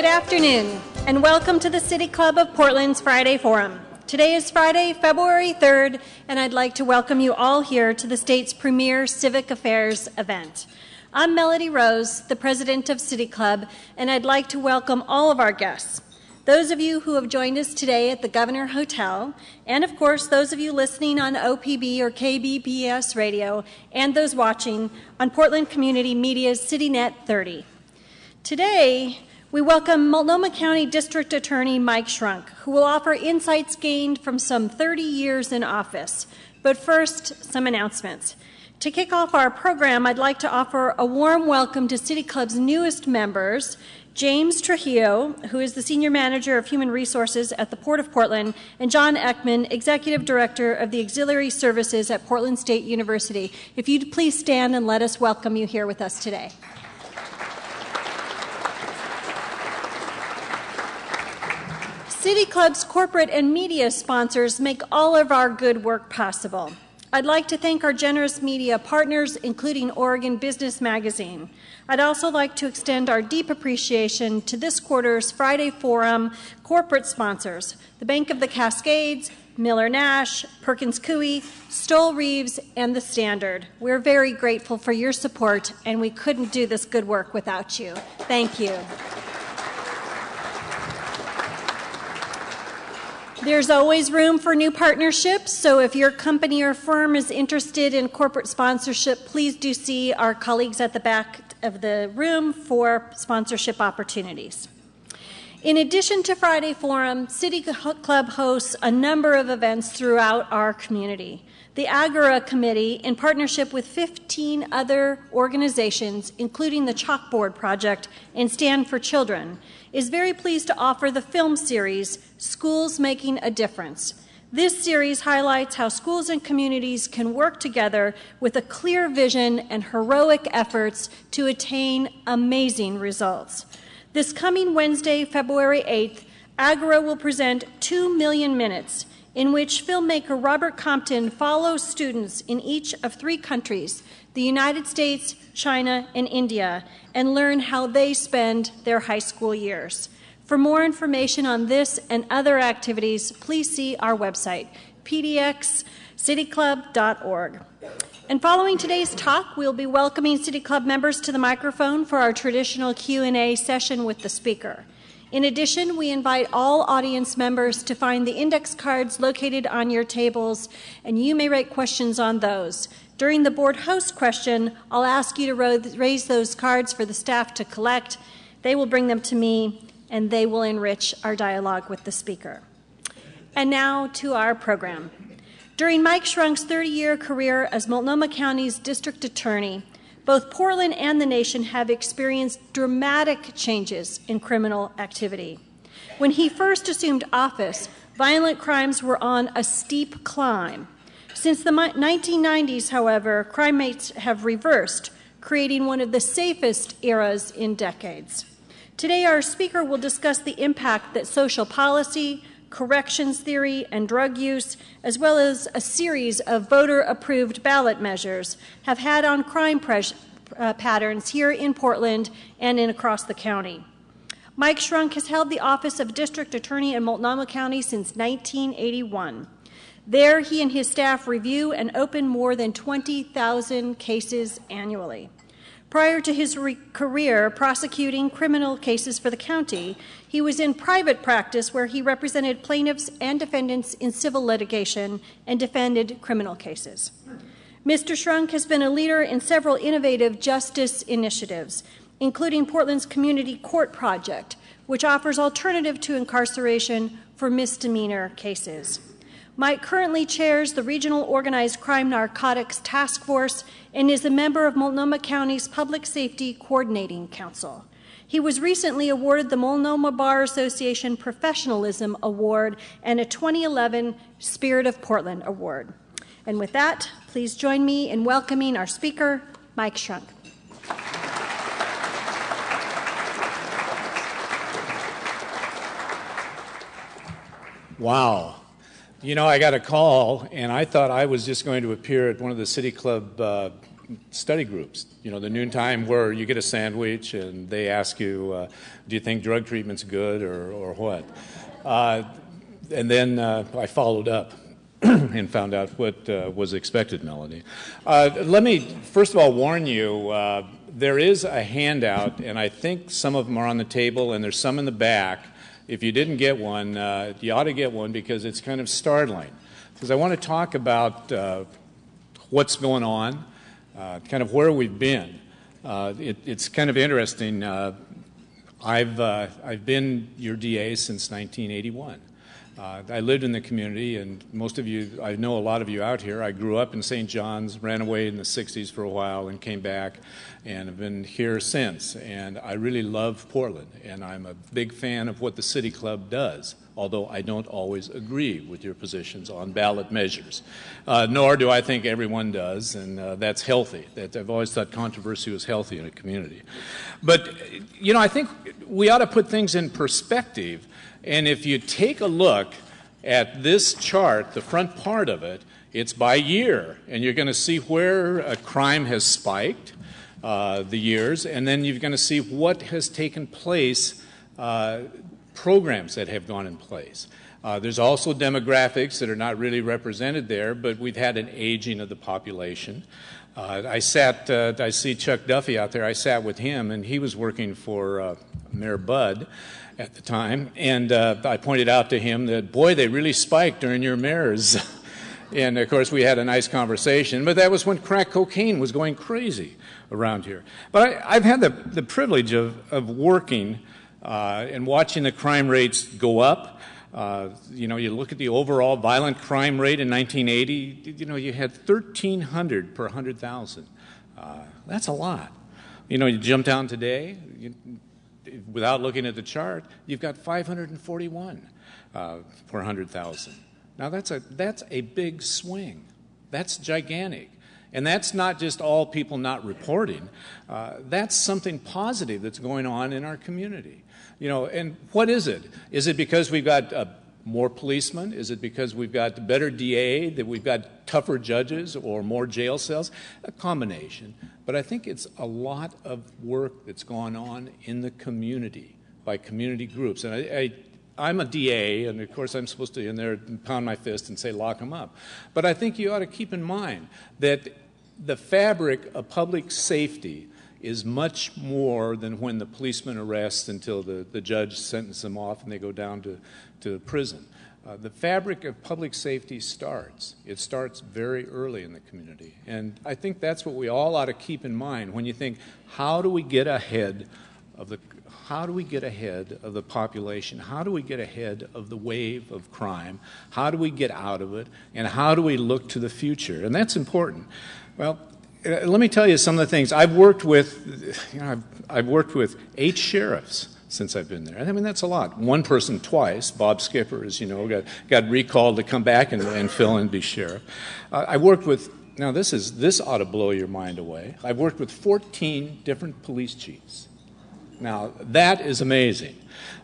Good afternoon, and welcome to the City Club of Portland's Friday Forum. Today is Friday, February 3rd, and I'd like to welcome you all here to the state's premier civic affairs event. I'm Melody Rose, the president of City Club, and I'd like to welcome all of our guests. Those of you who have joined us today at the Governor Hotel, and of course those of you listening on OPB or KBPS radio, and those watching on Portland Community Media's CityNet 30. Today, we welcome Multnomah County District Attorney Mike Schrunk, who will offer insights gained from some 30 years in office. But first, some announcements. To kick off our program, I'd like to offer a warm welcome to City Club's newest members, James Trujillo, who is the Senior Manager of Human Resources at the Port of Portland, and John Ekman, Executive Director of the Auxiliary Services at Portland State University. If you'd please stand and let us welcome you here with us today. City Club's corporate and media sponsors make all of our good work possible. I'd like to thank our generous media partners, including Oregon Business Magazine. I'd also like to extend our deep appreciation to this quarter's Friday Forum corporate sponsors, the Bank of the Cascades, Miller Nash, Perkins Coie, Stoll Reeves, and The Standard. We're very grateful for your support, and we couldn't do this good work without you. Thank you. There's always room for new partnerships, so if your company or firm is interested in corporate sponsorship, please do see our colleagues at the back of the room for sponsorship opportunities. In addition to Friday Forum, City Club hosts a number of events throughout our community. The Agora Committee, in partnership with 15 other organizations, including the Chalkboard Project and Stand for Children, is very pleased to offer the film series, Schools Making a Difference. This series highlights how schools and communities can work together with a clear vision and heroic efforts to attain amazing results. This coming Wednesday, February 8th, Agora will present 2 Million Minutes, in which filmmaker Robert Compton follows students in each of 3 countries, the United States, China, and India, and learn how they spend their high school years. For more information on this and other activities, please see our website, pdxcityclub.org. And following today's talk, we'll be welcoming City Club members to the microphone for our traditional Q&A session with the speaker. In addition, we invite all audience members to find the index cards located on your tables, and you may write questions on those. During the board host question, I'll ask you to raise those cards for the staff to collect. They will bring them to me, and they will enrich our dialogue with the speaker. And now to our program. During Mike Schrunk's 30-year career as Multnomah County's district attorney, both Portland and the nation have experienced dramatic changes in criminal activity. When he first assumed office, violent crimes were on a steep climb. Since the 1990s, however, crime rates have reversed, creating one of the safest eras in decades. Today, our speaker will discuss the impact that social policy, corrections theory, and drug use, as well as a series of voter-approved ballot measures, have had on crime patterns here in Portland and across the county. Mike Schrunk has held the office of District Attorney in Multnomah County since 1981. There, he and his staff review and open more than 20,000 cases annually. Prior to his career prosecuting criminal cases for the county, he was in private practice where he represented plaintiffs and defendants in civil litigation and defended criminal cases. Mr. Schrunk has been a leader in several innovative justice initiatives, including Portland's Community Court Project, which offers alternative to incarceration for misdemeanor cases. Mike currently chairs the Regional Organized Crime Narcotics Task Force and is a member of Multnomah County's Public Safety Coordinating Council. He was recently awarded the Multnomah Bar Association Professionalism Award and a 2011 Spirit of Portland Award. And with that, please join me in welcoming our speaker, Mike Schrunk. Wow. You know, I got a call, and I thought I was just going to appear at one of the City Club study groups, you know, the noontime where you get a sandwich and they ask you, do you think drug treatment's good or what? And then I followed up and found out what was expected, Melody. Let me, first of all, warn you, there is a handout, and I think some of them are on the table, and there's some in the back. If you didn't get one, you ought to get one because it's kind of startling. Because I want to talk about what's going on, kind of where we've been. It's kind of interesting. I've been your DA since 1981. I lived in the community, and most of you, I know a lot of you out here. I grew up in St. John's, ran away in the 60s for a while, and came back, and have been here since. And I really love Portland, and I'm a big fan of what the City Club does, although I don't always agree with your positions on ballot measures. Nor do I think everyone does, and that's healthy. I've always thought controversy was healthy in a community. But, you know, I think we ought to put things in perspective. And if you take a look at this chart, the front part of it, it's by year. And you're going to see where a crime has spiked, the years, and then you're going to see what has taken place, programs that have gone in place. There's also demographics that are not really represented there, but we've had an aging of the population. I see Chuck Duffy out there. I sat with him, and he was working for Mayor Budd at the time, and I pointed out to him that, boy, they really spiked during your mayors. And, of course, we had a nice conversation, but that was when crack cocaine was going crazy around here. But I've had the privilege of working and watching the crime rates go up. You know, you look at the overall violent crime rate in 1980, you know, you had 1,300 per 100,000. That's a lot. You know, you jump down today, without looking at the chart, you've got 541 per 100,000. Now that's a big swing. That's gigantic. And that's not just all people not reporting. That's something positive that's going on in our community. You know, and what is it? Is it because we've got more policemen? Is it because we've got better DA, that we've got tougher judges or more jail cells? A combination. But I think it's a lot of work that's gone on in the community by community groups. And I'm a DA, and of course I'm supposed to be in there and pound my fist and say lock them up. But I think you ought to keep in mind that the fabric of public safety is much more than when the policeman arrests until the judge sentences them off and they go down to prison. The fabric of public safety starts. It starts very early in the community. And I think that's what we all ought to keep in mind when you think, how do we get ahead of the population? How do we get ahead of the wave of crime? How do we get out of it? And how do we look to the future? And that's important. Well, let me tell you some of the things. I've worked with 8 sheriffs since I've been there. I mean, that's a lot. One person twice, Bob Skipper, as you know, got recalled to come back and fill in and be sheriff. I worked with, now this ought to blow your mind away. I've worked with 14 different police chiefs. Now, that is amazing.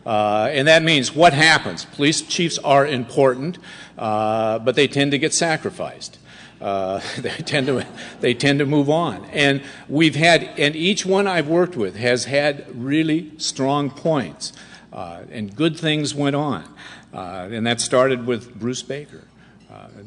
And that means what happens? Police chiefs are important, but they tend to get sacrificed. They tend to move on. And each one I've worked with has had really strong points, and good things went on. And that started with Bruce Baker.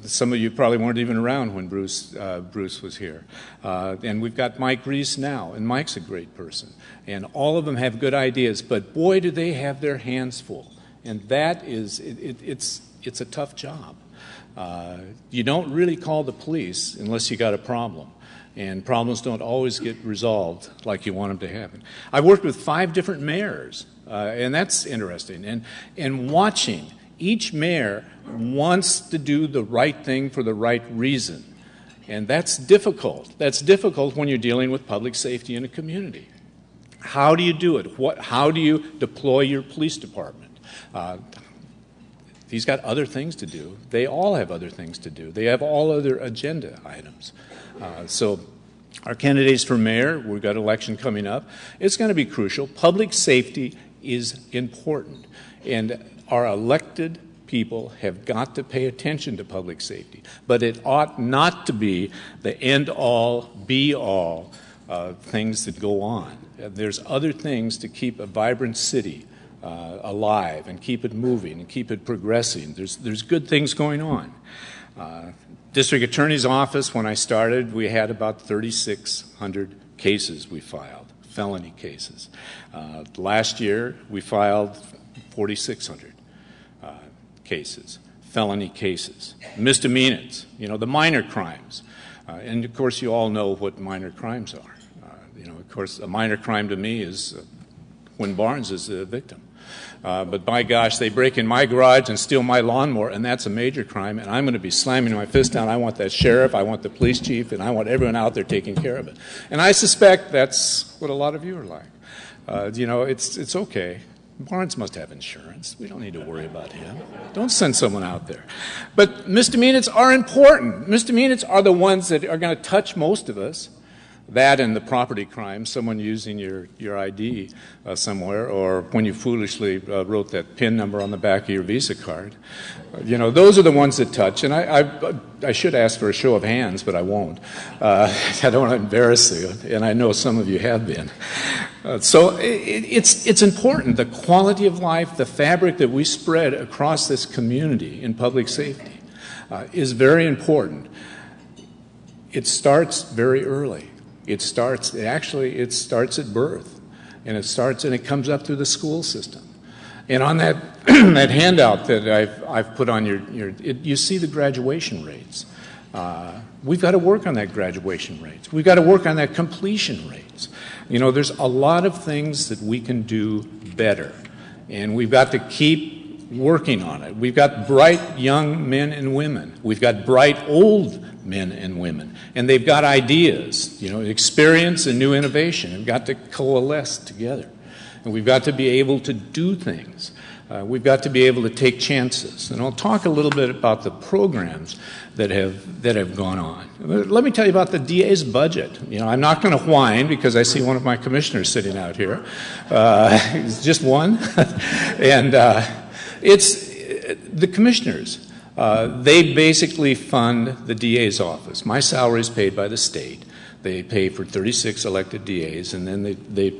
Some of you probably weren't even around when Bruce was here. And we've got Mike Reese now, and Mike's a great person. And all of them have good ideas, but boy, do they have their hands full. And that is, it's a tough job. You don't really call the police unless you got a problem. And problems don't always get resolved like you want them to happen. I've worked with 5 different mayors, and that's interesting. And watching, each mayor wants to do the right thing for the right reason. And that's difficult. That's difficult when you're dealing with public safety in a community. How do you do it? How do you deploy your police department? He's got other things to do. They all have other things to do. They have all other agenda items. So our candidates for mayor, we've got an election coming up. It's going to be crucial. Public safety is important. And our elected people have got to pay attention to public safety, but it ought not to be the end-all, be-all things that go on. There's other things to keep a vibrant city alive and keep it moving and keep it progressing. There's good things going on. District Attorney's Office, when I started, we had about 3,600 cases we filed, felony cases. Last year, we filed 4,600 cases, felony cases, misdemeanors, the minor crimes. And, of course, you all know what minor crimes are. Of course, a minor crime to me is when Barnes is the victim. But by gosh, they break in my garage and steal my lawnmower, and that's a major crime, and I'm going to be slamming my fist down. I want that sheriff, I want the police chief, and I want everyone out there taking care of it. And I suspect that's what a lot of you are like. It's okay. Barnes must have insurance. We don't need to worry about him. Don't send someone out there. But misdemeanors are important. Misdemeanors are the ones that are going to touch most of us. That and the property crime, someone using your ID somewhere, or when you foolishly wrote that PIN number on the back of your Visa card. Those are the ones that touch. And I should ask for a show of hands, but I won't. I don't want to embarrass you, and I know some of you have been. So it's important. The quality of life, the fabric that we spread across this community in public safety is very important. It starts very early. It starts at birth, and it comes up through the school system. And on that that handout that I've put on you see the graduation rates. We've got to work on that graduation rates. We've got to work on that completion rates. There's a lot of things that we can do better, and we've got to keep working on it. We've got bright young men and women. We've got bright old men and women, and they've got ideas, experience and new innovation. We've got to coalesce together, and we've got to be able to do things. We've got to be able to take chances, and I'll talk a little bit about the programs that have gone on. Let me tell you about the DA's budget. I'm not going to whine because I see one of my commissioners sitting out here. It's just one, and it's the commissioners. They basically fund the DA's office. My salary is paid by the state. They pay for 36 elected DAs, and then they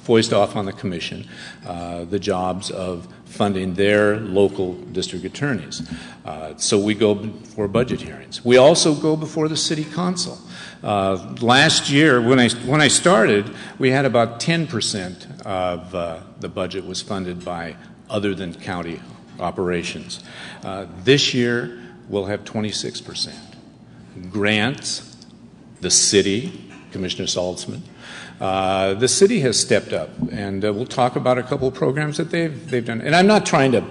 foist off on the commission the jobs of funding their local district attorneys. So we go for budget hearings. We also go before the city council. Last year, when I started, we had about 10% of the budget was funded by other than county operations. This year, we'll have 26%. Grants, the city, Commissioner Saltzman, the city has stepped up, and we'll talk about a couple of programs that they've done. And I'm not trying to,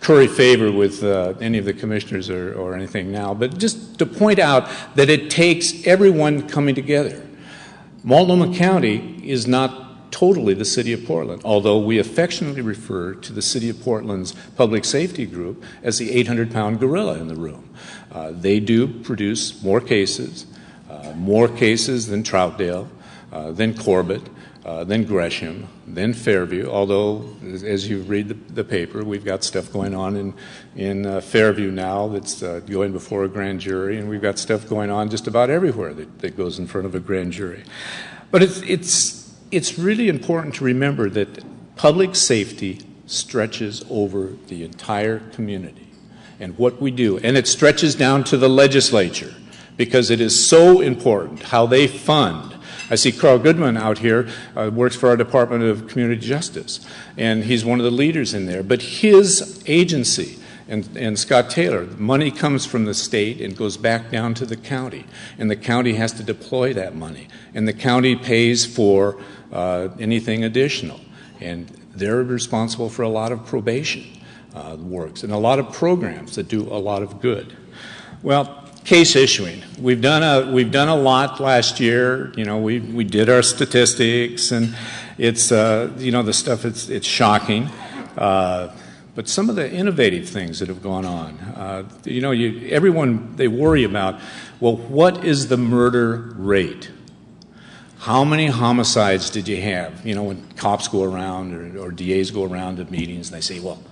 curry favor with any of the commissioners or anything now, but just to point out that it takes everyone coming together. Multnomah County is not totally the City of Portland, although we affectionately refer to the City of Portland's public safety group as the 800-pound gorilla in the room. They do produce more cases than Troutdale, than Corbett, than Gresham, then Fairview, although, as you read the paper, we've got stuff going on in Fairview now that's going before a grand jury, and we've got stuff going on just about everywhere that goes in front of a grand jury. But it's really important to remember that public safety stretches over the entire community and what we do, and it stretches down to the legislature because it is so important how they fund. I see Carl Goodman out here, works for our Department of Community Justice, and he's one of the leaders in there. But his agency, and Scott Taylor, money comes from the state and goes back down to the county, and the county has to deploy that money, and the county pays for anything additional. And they're responsible for a lot of probation works and a lot of programs that do a lot of good. Well, case issuing. We've done a lot last year. We did our statistics, and it's the stuff. It's shocking. But some of the innovative things that have gone on. Everyone they worry about. Well, what is the murder rate? How many homicides did you have? When cops go around or DAs go around to meetings, and they say, well,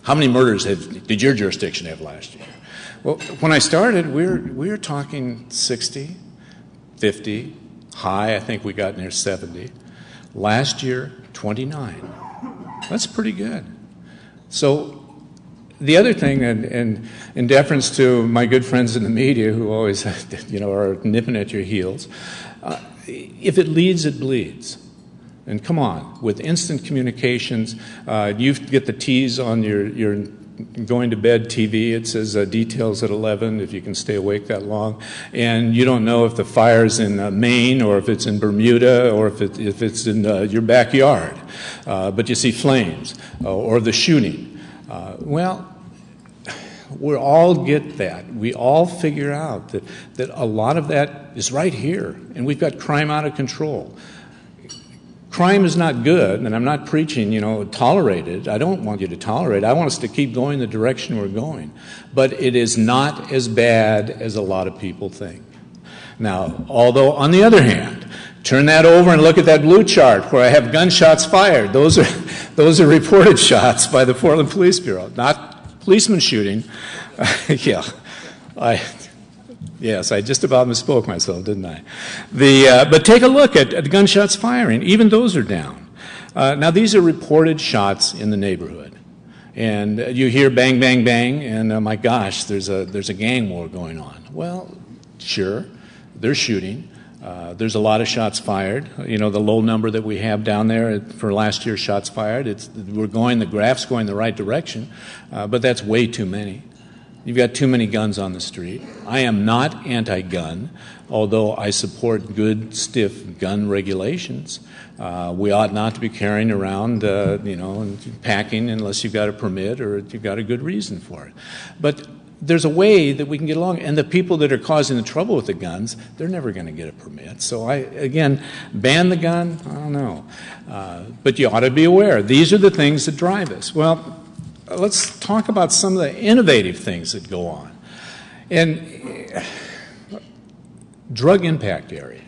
How many murders did your jurisdiction have last year? Well, when I started, we were talking 60, 50, high, I think we got near 70. Last year, 29. That's pretty good. So the other thing, and in deference to my good friends in the media who always, are nipping at your heels, if it leads, it bleeds. And come on, with instant communications, you get the tease on your going to bed TV. It says details at 11 if you can stay awake that long. And you don't know if the fire's in Maine or if it's in Bermuda or if it's in your backyard. But you see flames or the shooting. Well, we all get that. We all figure out that a lot of that is right here. And we've got crime out of control. Crime is not good, and I'm not preaching, tolerate it. I don't want you to tolerate it. I want us to keep going the direction we're going. But it is not as bad as a lot of people think. Now, although, on the other hand, turn that over and look at that blue chart where I have gunshots fired. Those are reported shots by the Portland Police Bureau, not policeman shooting. Yes, I just about misspoke myself, didn't I? But take a look at the gunshots firing. Even those are down. Now, these are reported shots in the neighborhood. And you hear bang, bang, bang, and my gosh, there's a gang war going on. Well, sure, they're shooting. There's a lot of shots fired. The low number that we have down there for last year's shots fired, the graph's going the right direction, but that's way too many. You've got too many guns on the street. I am not anti-gun, although I support good, stiff gun regulations. We ought not to be carrying around, and packing unless you've got a permit or you've got a good reason for it. But there's a way that we can get along. And the people that are causing the trouble with the guns, they're never going to get a permit. So again, ban the gun? I don't know. But you ought to be aware. These are the things that drive us. Well, let's talk about some of the innovative things that go on. And drug impact area,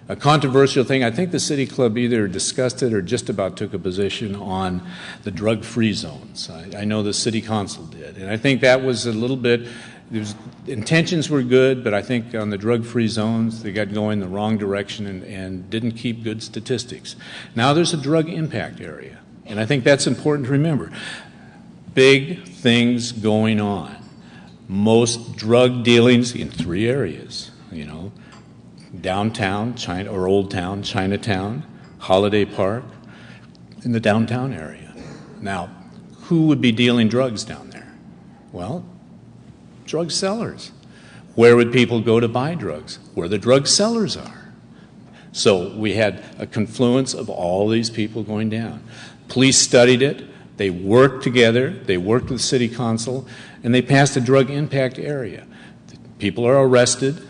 a controversial thing. I think the City Club either discussed it or just about took a position on the drug-free zones. I know the City Council did. And I think that was a little bit, intentions were good, but I think on the drug-free zones, they got going the wrong direction and didn't keep good statistics. Now there's a drug impact area. And I think that's important to remember. Big things going on. Most drug dealings in 3 areas, downtown, Old Town, Chinatown, Holiday Park, in the downtown area. Now, who would be dealing drugs down there? Well, drug sellers. Where would people go to buy drugs? Where the drug sellers are. So we had a confluence of all these people going down. Police studied it. They worked together, they worked with the City Council, and they passed a drug impact area. People are arrested,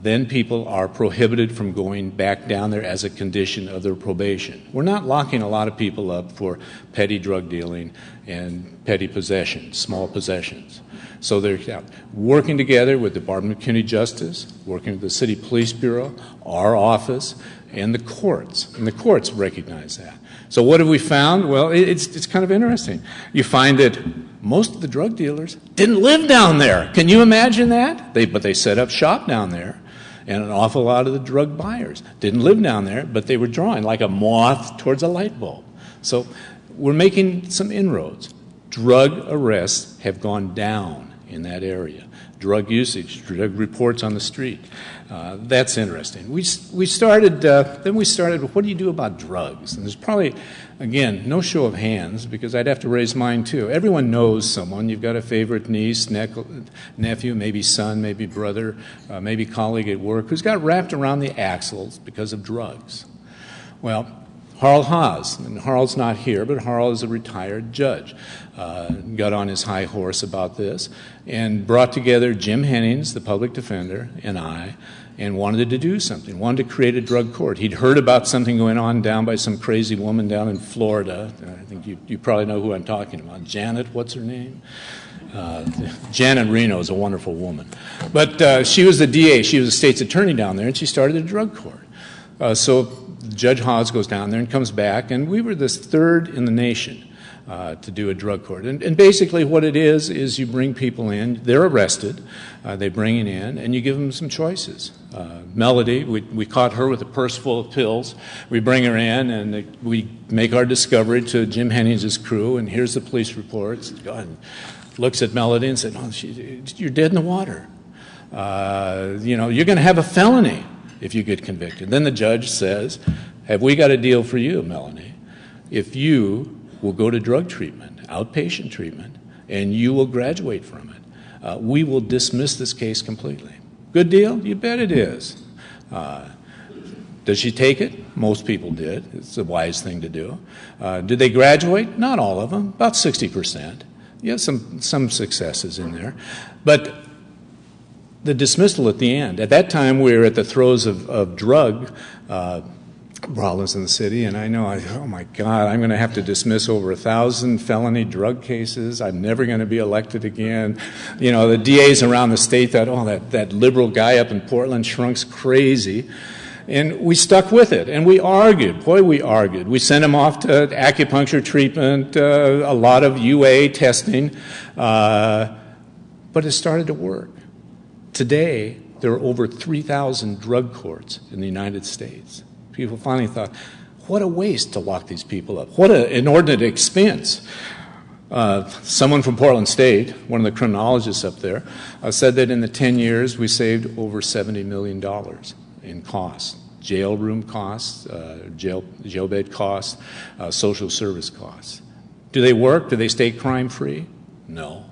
then people are prohibited from going back down there as a condition of their probation. We're not locking a lot of people up for petty drug dealing and petty possession, small possessions. So they're working together with the Department of Community Justice, working with the City Police Bureau, our office, and the courts. And the courts recognize that. So what have we found? Well, it's kind of interesting. You find that most of the drug dealers didn't live down there. Can you imagine that? But they set up shop down there. And an awful lot of the drug buyers didn't live down there, but they were drawing like a moth towards a light bulb. So we're making some inroads. Drug arrests have gone down in that area. Drug usage, drug reports on the street. That's interesting. We started, what do you do about drugs? And there's probably, again, no show of hands, because I'd have to raise mine too. Everyone knows someone. You've got a favorite niece, nephew, maybe son, maybe brother, maybe colleague at work, who's got wrapped around the axles because of drugs. Well, Harl Haas, and Harl's not here, but Harl is a retired judge, got on his high horse about this and brought together Jim Hennings, the public defender, and I, and wanted to do something, wanted to create a drug court. He'd heard about something going on down by some crazy woman down in Florida. I think you probably know who I'm talking about. Janet, what's her name? Janet Reno is a wonderful woman. But she was the DA. She was the state's attorney down there, and she started a drug court. So Judge Haas goes down there and comes back, and we were the 3rd in the nation to do a drug court. And basically what it is you bring people in, they're arrested, they bring it in, and you give them some choices. Melody, we caught her with a purse full of pills. We bring her in, and we make our discovery to Jim Hennings' crew, and here's the police reports. God looks at Melody and said, "Oh, you're dead in the water. You're going to have a felony if you get convicted." Then the judge says, "Have we got a deal for you, Melanie? If you will go to drug treatment, outpatient treatment, and you will graduate from it, we will dismiss this case completely." Good deal? You bet it is. Does she take it? Most people did. It's a wise thing to do. Did they graduate? Not all of them, about 60%. You have some successes in there. But the dismissal at the end, at that time we were at the throes of drug problems in the city, and I know, oh my God, I'm going to have to dismiss over 1,000 felony drug cases. I'm never going to be elected again. The DAs around the state thought, oh, that liberal guy up in Portland, Schrunk's crazy. And we stuck with it, and we argued. Boy, we argued. We sent him off to acupuncture treatment, a lot of UA testing, but it started to work. Today, there are over 3,000 drug courts in the United States. People finally thought, what a waste to lock these people up. What an inordinate expense. Someone from Portland State, one of the criminologists up there, said that in the 10 years we saved over $70 million in costs. Jail room costs, jail bed costs, social service costs. Do they work? Do they stay crime-free? No,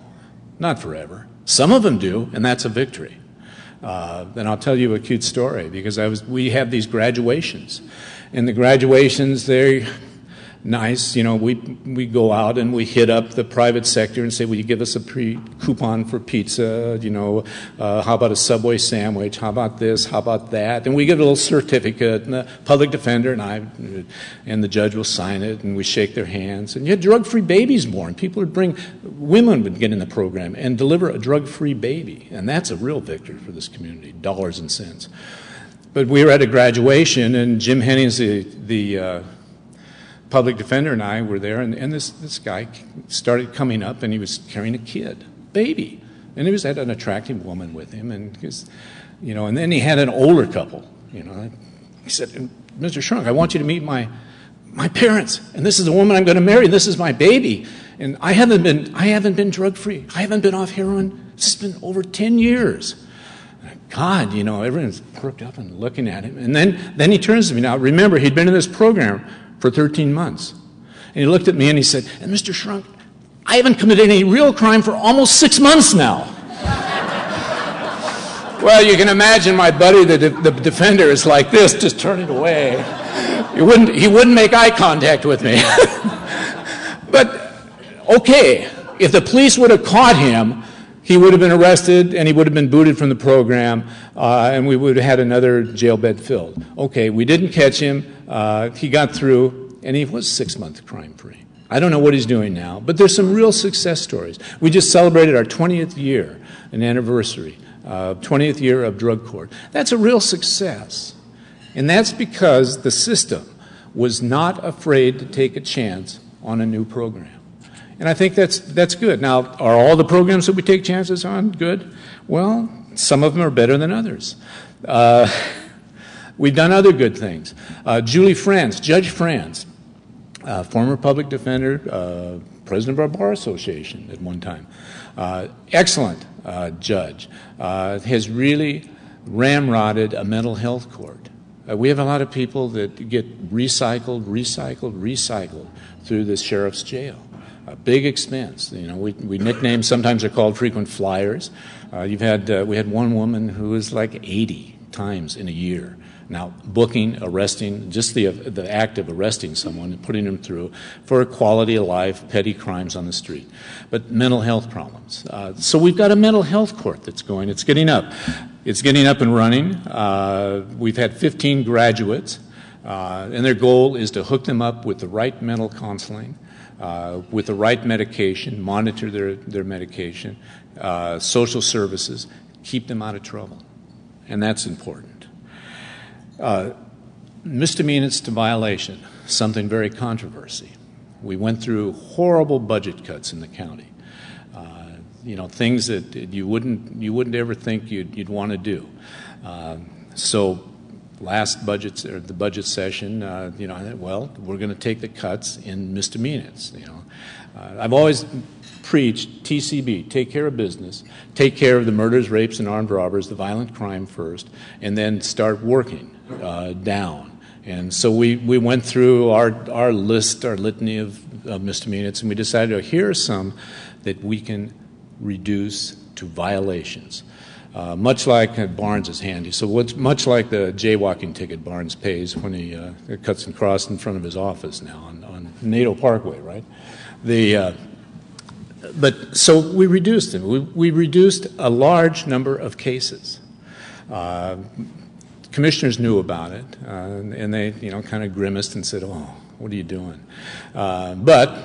not forever. Some of them do, and that's a victory. Then I'll tell you a cute story, because we have these graduations. And the graduations, they're nice. We go out and we hit up the private sector and say, will you give us a coupon for pizza? How about a Subway sandwich? How about this? How about that? And we give a little certificate, and the public defender and the judge will sign it, and we shake their hands. And you had drug-free babies born. Women would get in the program and deliver a drug-free baby. And that's a real victory for this community, dollars and cents. But we were at a graduation, and Jim Hennings, the public defender, and I were there, and this guy started coming up, and he was carrying a kid, baby, and he had an attractive woman with him, and and then he had an older couple. He said, "Mr. Schrunk, I want you to meet my parents, and this is the woman I'm going to marry, and this is my baby, and I haven't been drug free, I haven't been off heroin. It's been over 10 years." God, everyone's perked up and looking at him, and then he turns to me. Now, remember, he'd been in this program for 13 months. And he looked at me and he said, "And Mr. Schrunk, I haven't committed any real crime for almost 6 months now." Well, you can imagine my buddy, the defender, is like this, just turning away. He wouldn't make eye contact with me. But, okay, if the police would have caught him, he would have been arrested and he would have been booted from the program, and we would have had another jail bed filled. Okay, we didn't catch him. He got through, and he was 6 months crime-free. I don't know what he's doing now, but there's some real success stories. We just celebrated our 20th year, an anniversary, 20th year of drug court. That's a real success, and that's because the system was not afraid to take a chance on a new program. And I think that's good. Now, are all the programs that we take chances on good? Well, some of them are better than others. We've done other good things. Julie Franz, Judge Franz, former public defender, president of our Bar Association at one time, excellent judge, has really ramrodded a mental health court. We have a lot of people that get recycled through the sheriff's jail. A big expense. We nickname, sometimes they're called frequent flyers. We had one woman who was like 80 times in a year. Now, booking, arresting, just the act of arresting someone and putting them through for quality of life, petty crimes on the street. But mental health problems. So we've got a mental health court that's going. It's getting up. It's getting up and running. We've had 15 graduates, and their goal is to hook them up with the right mental counseling, with the right medication, monitor their medication, social services, keep them out of trouble. And that's important. Misdemeanors to violation, something very controversial. We went through horrible budget cuts in the county. Things that you wouldn't ever think you'd want to do. So last budget, or the budget session, I thought, well, we're going to take the cuts in misdemeanors. I've always preached TCB, take care of business, take care of the murders, rapes, and armed robbers, the violent crime first, and then start working down. And so we went through our list, our litany of misdemeanors, and we decided, here are some that we can reduce to violations. Much like Barnes is handy. So what's much like the jaywalking ticket Barnes pays when he cuts and crosses in front of his office now on NATO Parkway, right? But so we reduced them. We reduced a large number of cases. Commissioners knew about it, and they kind of grimaced and said, "Oh, what are you doing?" But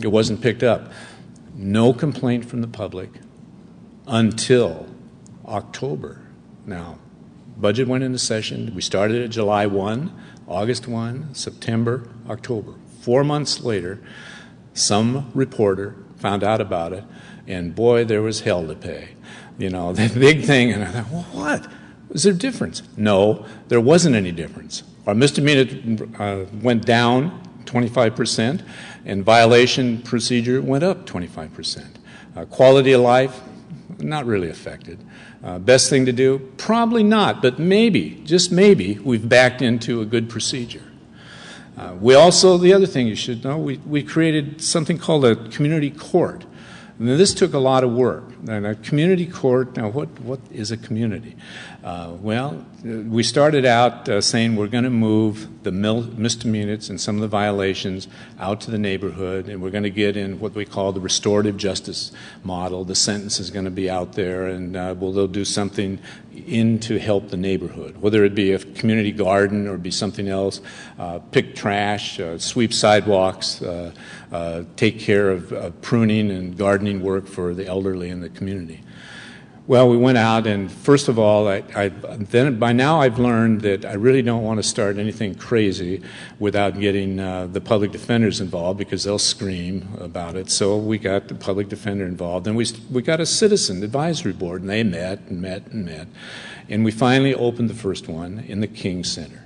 it wasn't picked up. No complaint from the public until October. Now, budget went into session. We started at July 1, August 1, September, October. 4 months later, some reporter found out about it, and boy, there was hell to pay. That big thing, and I thought, well, what? Was there a difference? No, there wasn't any difference. Our misdemeanor went down 25%, and violation procedure went up 25%. Quality of life, not really affected. Best thing to do? Probably not, but maybe, just maybe, we've backed into a good procedure. We also, the other thing you should know, we created something called a community court. Now, this took a lot of work. And a community court, now what is a community? We started out saying we're going to move the misdemeanors and some of the violations out to the neighborhood, and we're going to get in what we call the restorative justice model. The sentence is going to be out there, and they'll do something to help the neighborhood, whether it be a community garden or be something else, pick trash, sweep sidewalks, take care of pruning and gardening work for the elderly in the community. Well, we went out, and first of all, then by now I've learned that I really don't want to start anything crazy without getting the public defenders involved, because they'll scream about it. So we got the public defender involved, and we got a citizen advisory board, and they met and met and met, and we finally opened the first one in the King Center.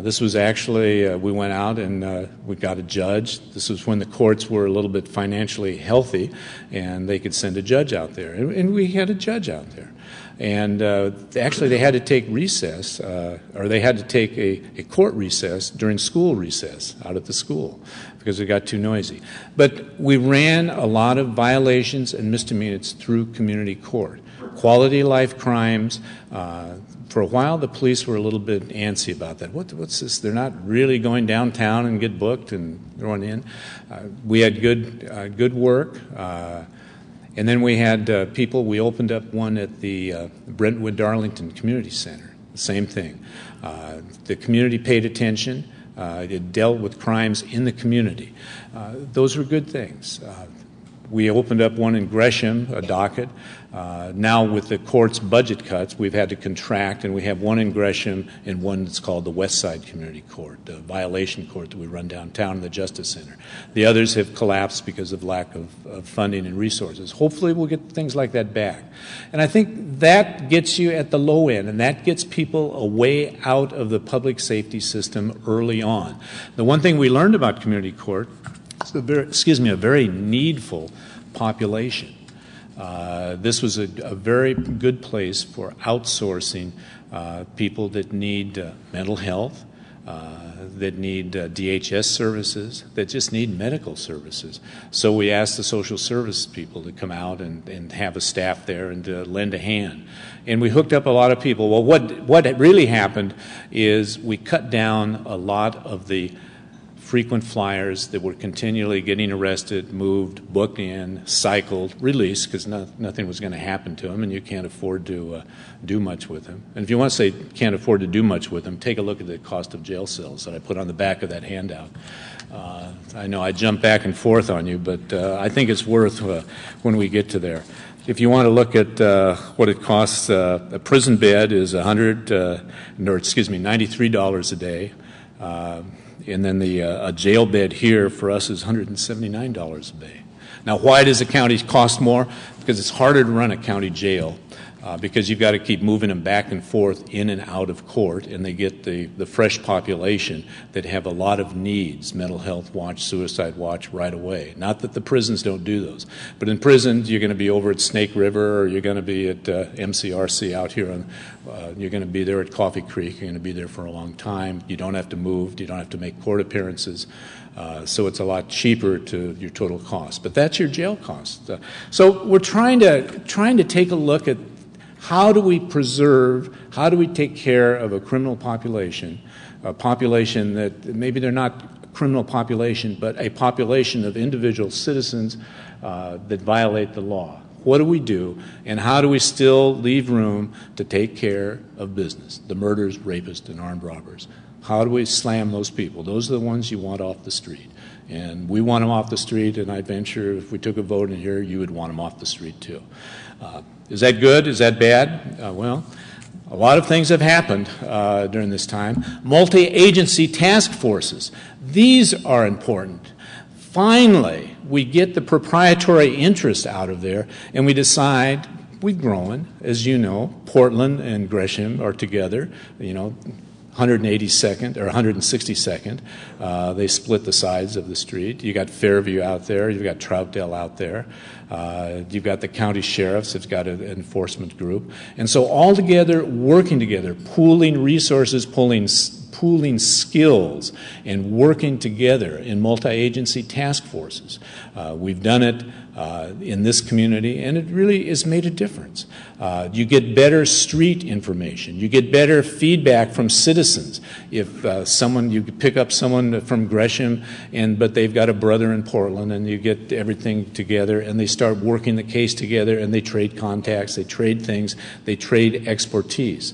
This was actually, we went out and we got a judge. This was when the courts were a little bit financially healthy, and they could send a judge out there. And we had a judge out there. And actually they had to take recess, or they had to take a court recess during school recess out at the school because it got too noisy. But we ran a lot of violations and misdemeanors through community court. Quality of life crimes. For a while, the police were a little bit antsy about that. What's this? They're not really going downtown and get booked and thrown in. We had good work. And then we had people, we opened up one at the Brentwood Darlington Community Center. Same thing. The community paid attention. It dealt with crimes in the community. Those were good things. We opened up one in Gresham, a docket. Now with the court's budget cuts, we've had to contract, and we have one in Gresham and one that's called the West Side Community Court, the violation court that we run downtown in the Justice Center. The others have collapsed because of lack of funding and resources. Hopefully we'll get things like that back. And I think that gets you at the low end, and that gets people a way out of the public safety system early on. The one thing we learned about community court, a very needful population. This was a very good place for outsourcing people that need mental health, that need DHS services, that just need medical services. So we asked the social service people to come out and have a staff there and to lend a hand. And we hooked up a lot of people. Well, what really happened is we cut down a lot of the frequent flyers that were continually getting arrested, moved, booked in, cycled, released, because nothing was going to happen to them, and you can't afford to do much with them. And if you want to say can't afford to do much with them, take a look at the cost of jail cells that I put on the back of that handout. I know I jump back and forth on you, but I think it's worth when we get to there. If you want to look at what it costs, a prison bed is $93 a day. And then a jail bed here for us is $179 a day. Now, why does the county cost more? Because it's harder to run a county jail. Because you've got to keep moving them back and forth in and out of court, and they get the fresh population that have a lot of needs, mental health watch, suicide watch, right away. Not that the prisons don't do those, but in prisons you're going to be over at Snake River, or you're going to be at MCRC out here, you're going to be there at Coffee Creek, you're going to be there for a long time. You don't have to move, you don't have to make court appearances, so it's a lot cheaper to your total cost. But that's your jail cost. So we're trying to take a look at how do we preserve, how do we take care of a criminal population, a population that maybe they're not a criminal population, but a population of individual citizens that violate the law? What do we do, and how do we still leave room to take care of business, the murderers, rapists, and armed robbers? How do we slam those people? Those are the ones you want off the street. And we want them off the street, and I venture if we took a vote in here, you would want them off the street too. Is that good? Is that bad? Well, a lot of things have happened during this time. Multi-agency task forces. These are important. Finally, we get the proprietary interest out of there, and we decide we're growing. As you know, Portland and Gresham are together, 182nd or 162nd. They split the sides of the street. You got Fairview out there. You've got Troutdale out there. You've got the county sheriffs. It's got an enforcement group. And so all together, working together, pooling resources, pooling skills, and working together in multi-agency task forces. We've done it in this community, and it really has made a difference. You get better street information. You get better feedback from citizens. If you pick up someone from Gresham, but they've got a brother in Portland, and you get everything together, and they start working the case together, and they trade contacts, they trade things, they trade expertise.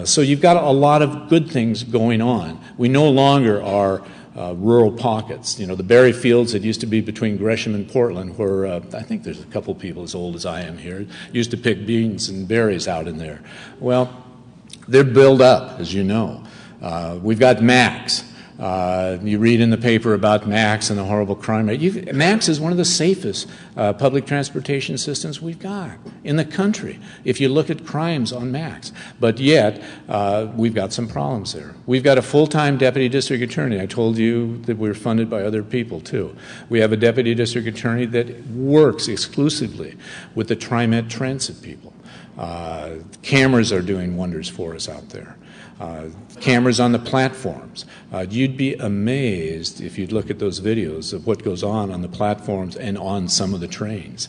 So you've got a lot of good things going on. We no longer are rural pockets. The berry fields that used to be between Gresham and Portland, where I think there's a couple people as old as I am here, used to pick beans and berries out in there. Well, they're built up, as you know. We've got Max. You read in the paper about Max and the horrible crime rate. Max is one of the safest public transportation systems we've got in the country if you look at crimes on Max. But yet, we've got some problems there. We've got a full-time deputy district attorney. I told you that we're funded by other people, too. We have a deputy district attorney that works exclusively with the TriMet transit people. Cameras are doing wonders for us out there. Cameras on the platforms. You'd be amazed if you'd look at those videos of what goes on the platforms and on some of the trains.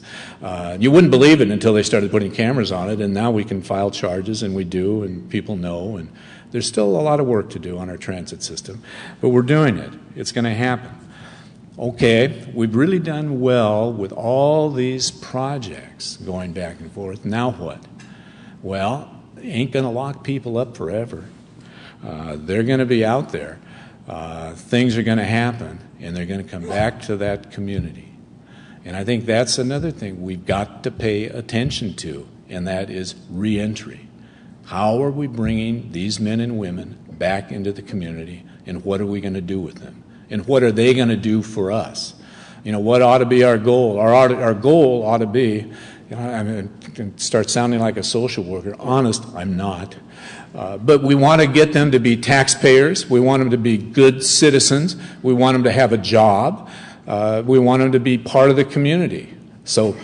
You wouldn't believe it until they started putting cameras on it, and now we can file charges, and we do, and people know, and there's still a lot of work to do on our transit system, but we're doing it. It's going to happen. Okay, we've really done well with all these projects going back and forth. Now what? Well, ain't going to lock people up forever. They're going to be out there. Things are going to happen, and they're going to come back to that community. And I think that's another thing we've got to pay attention to, and that is reentry. How are we bringing these men and women back into the community, and what are we going to do with them? And what are they going to do for us? What ought to be our goal? Our goal ought to be, I can start sounding like a social worker. Honest, I'm not. But we want to get them to be taxpayers. We want them to be good citizens. We want them to have a job. We want them to be part of the community. So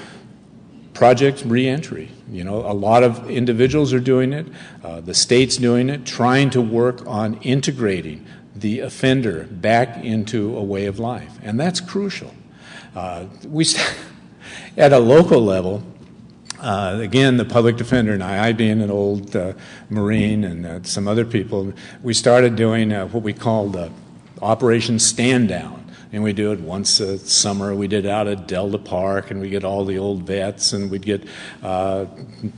Project Reentry. A lot of individuals are doing it. The state's doing it, trying to work on integrating the offender back into a way of life. And that's crucial. At a local level, again, the public defender and I being an old Marine and some other people, we started doing what we called Operation Stand Down. And we do it once a summer. We did it out at Delta Park, and we get all the old vets, and we'd get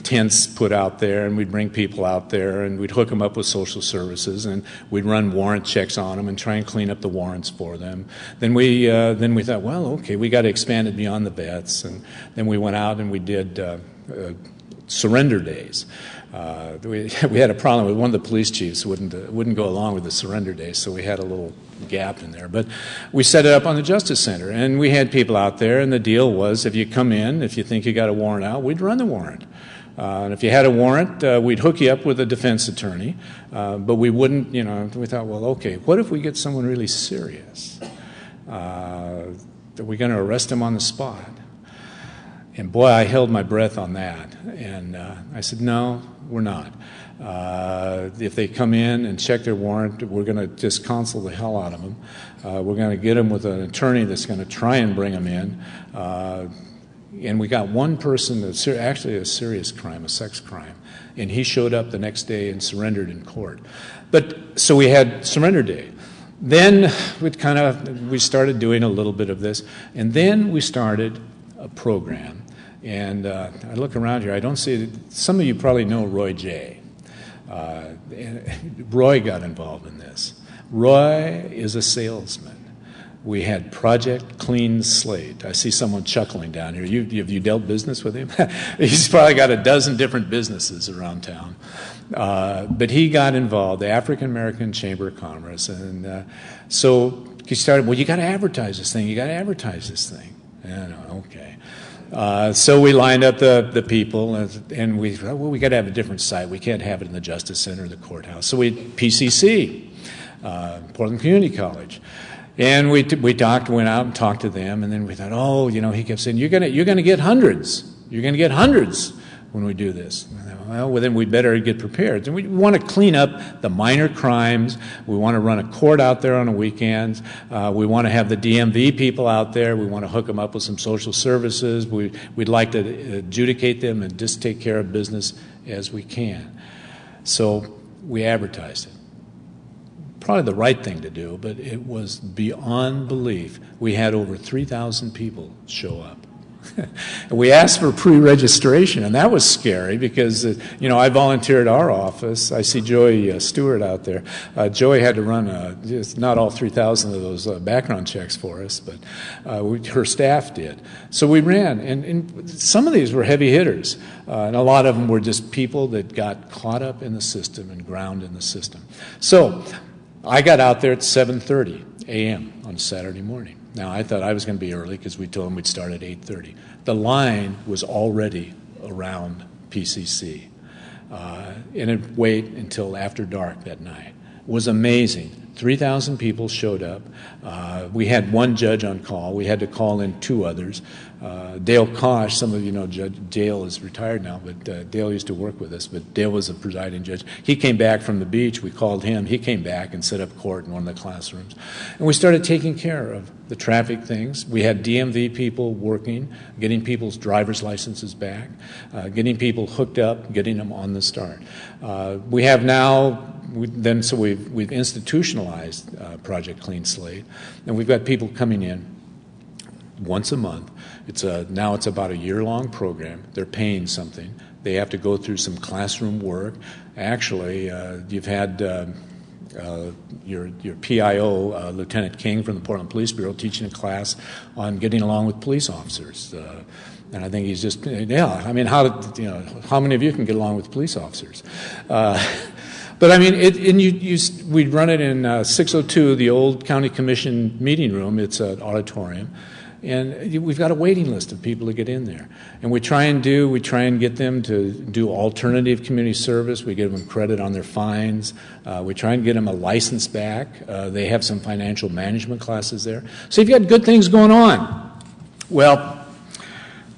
tents put out there, and we'd bring people out there, and we'd hook them up with social services, and we'd run warrant checks on them and try and clean up the warrants for them. Then we thought, well, okay, we got to expand it beyond the vets, and then we went out and we did surrender days. We had a problem with one of the police chiefs wouldn't go along with the surrender days, so we had a little gap in there. But we set it up on the Justice Center, and we had people out there, and the deal was if you come in, if you think you got a warrant out, we'd run the warrant. And if you had a warrant, we'd hook you up with a defense attorney, but we wouldn't, we thought, well, okay, what if we get someone really serious? Are we going to arrest him on the spot? And boy, I held my breath on that. And I said, no, we're not. If they come in and check their warrant, we're going to just counsel the hell out of them. We're going to get them with an attorney that's going to try and bring them in. And we got one person that's actually a serious crime, a sex crime. And he showed up the next day and surrendered in court. So we had surrender day. Then we started doing a little bit of this. And then we started a program. And I look around here, I don't see it. Some of you probably know Roy J. Roy got involved in this. Roy is a salesman. We had Project Clean Slate. I see someone chuckling down here. Have you dealt business with him? He's probably got a dozen different businesses around town. But he got involved, the African American Chamber of Commerce. And so he started, well, you got to advertise this thing. You got to advertise this thing. And okay. So we lined up the people, and we thought, well, we got to have a different site. We can't have it in the Justice Center or the courthouse. So PCC, Portland Community College. And we went out and talked to them, and then we thought, he kept saying, you're gonna get hundreds. You're gonna get hundreds when we do this. Well, then we better get prepared. And we want to clean up the minor crimes. We want to run a court out there on the weekends. We want to have the DMV people out there. We want to hook them up with some social services. We'd like to adjudicate them and just take care of business as we can. So we advertised it. Probably the right thing to do, but it was beyond belief. We had over 3,000 people show up. We asked for pre-registration, and that was scary because, I volunteered our office. I see Joey Stewart out there. Joey had to run not all 3,000 of those background checks for us, but her staff did. So we ran, and some of these were heavy hitters, and a lot of them were just people that got caught up in the system and ground in the system. So I got out there at 7:30 a.m. on Saturday morning. Now, I thought I was going to be early because we told them we'd start at 8:30. The line was already around PCC. And it'd wait until after dark that night. It was amazing. 3,000 people showed up. We had one judge on call. We had to call in two others. Dale Kosh, some of you know Dale is retired now, but Dale used to work with us, but Dale was the presiding judge. He came back from the beach. We called him. He came back and set up court in one of the classrooms. And we started taking care of the traffic things. We had DMV people working, getting people's driver's licenses back, getting people hooked up, getting them on the start. We have now, we've institutionalized Project Clean Slate, and we've got people coming in once a month. Now it's about a year-long program. They're paying something. They have to go through some classroom work. Actually, you've had your PIO, Lieutenant King from the Portland Police Bureau, teaching a class on getting along with police officers. And I think he's just, I mean, how many of you can get along with police officers? But I mean, we'd run it in 602, the old county commission meeting room. It's an auditorium. And we've got a waiting list of people to get in there. And we try and get them to do alternative community service. We give them credit on their fines. We try and get them a license back. They have some financial management classes there. So you've got good things going on. Well,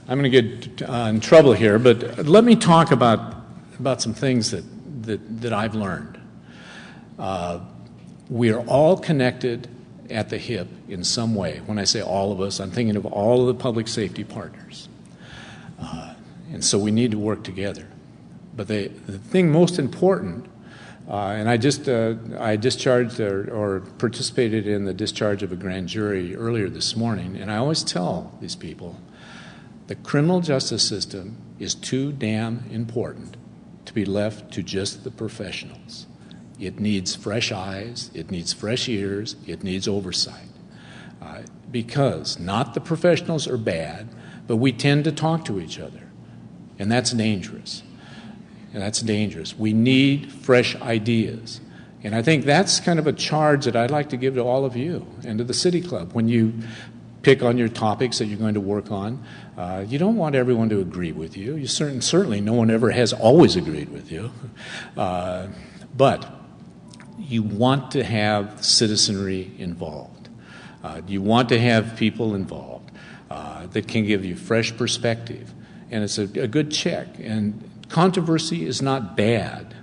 I'm going to get in trouble here, but let me talk about some things that I've learned. We are all connected at the hip in some way. When I say all of us, I'm thinking of all of the public safety partners. And so we need to work together. But the thing most important, and I discharged or participated in the discharge of a grand jury earlier this morning, and I always tell these people, the criminal justice system is too damn important to be left to just the professionals. It needs fresh eyes, it needs fresh ears, it needs oversight. Because not the professionals are bad, but we tend to talk to each other. and that's dangerous. And that's dangerous. We need fresh ideas. And I think that's kind of a charge that I'd like to give to all of you and to the City Club. When you pick on your topics that you're going to work on, you don't want everyone to agree with you. You certainly no one ever has always agreed with you. But you want to have citizenry involved. You want to have people involved that can give you fresh perspective. And it's a good check. And controversy is not bad.